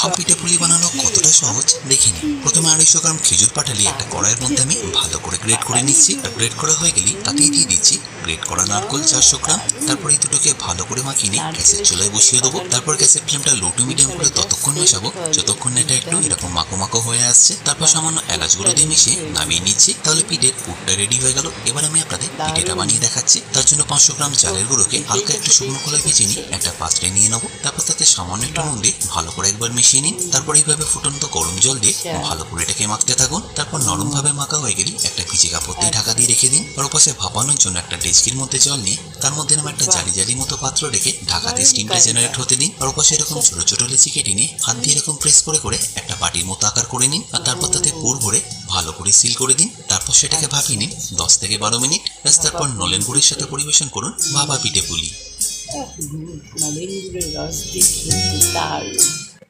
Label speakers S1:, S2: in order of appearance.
S1: ভাপ পিঠে পুলি বানানো কতটা সহজ দেখে নিন। প্রথমে 250 গ্রাম খেজুর পাটালি একটা কড়াইয়ের মধ্যে আমি ভালো করে গ্রেট করে নিচ্ছি। আর গ্রেট করা হয়ে গেলে তাতেই দিয়ে দিচ্ছি গ্রেট করা নারকেল 400 গ্রাম। তারপর এই দুটোকে ভালো করে মাখিয়ে নিয়ে গ্যাসের চুলায় বসিয়ে দেবো। তারপর গ্যাসের ফ্লেমটা লো টু মিডিয়াম করে ততক্ষণ মেশাবো যতক্ষণ এটা একটু এরকম মাখো মাখো হয়ে আসছে। তারপর সামান্য এলাচ গুঁড়ো দিয়ে মিশিয়ে নামিয়ে নিচ্ছি। তাহলে পিঠের পুরটা রেডি হয়ে গেল। এবার আমি আপনাদের পিঠেটা বানিয়ে দেখাচ্ছি। তার জন্য 500 গ্রাম চালের গুঁড়োকে হালকা একটু শুকনো খোলায় ভেজে নিয়ে একটা পাত্রে নিয়ে নেবো। তারপর তাতে সামান্য একটু নুন দিয়ে ভালো করে একবার মিশিয়ে নিন। তারপর এইভাবে ফুটন্ত গরম জল দিয়ে ভালো করে এটাকে মাখতে থাকুন। তারপর নরম ভাবে মাখা হয়ে গেলে একটা ভিজে কাপড় দিয়ে ঢাকা দিয়ে রেখে দিন। আর ওপাশে ভাপানোর জন্য একটা ডেচকির মধ্যে জল নিয়ে তার মধ্যে নাম একটা জালি জালি মতো পাত্র রেখে ঢাকা দিয়ে স্টিমটা জেনারেট হতে দিন। আর ওপাশে এরকম ছোট ছোট লেচি কেটে নিয়ে হাত দিয়ে এরকম প্রেস করে করে একটা বাটির মতো আকার করে নিন। আর তারপর তাতে পুর ভরে ভালো করে সিল করে দিন। তারপর সেটাকে ভাপিয়ে নিন 10 থেকে 12 মিনিট। তারপর নলেন গুড়ের সাথে পরিবেশন করুন ভাপা পিঠে পুলি।
S2: নলেন গুড়ের রস দিয়ে খেতে দারুণ।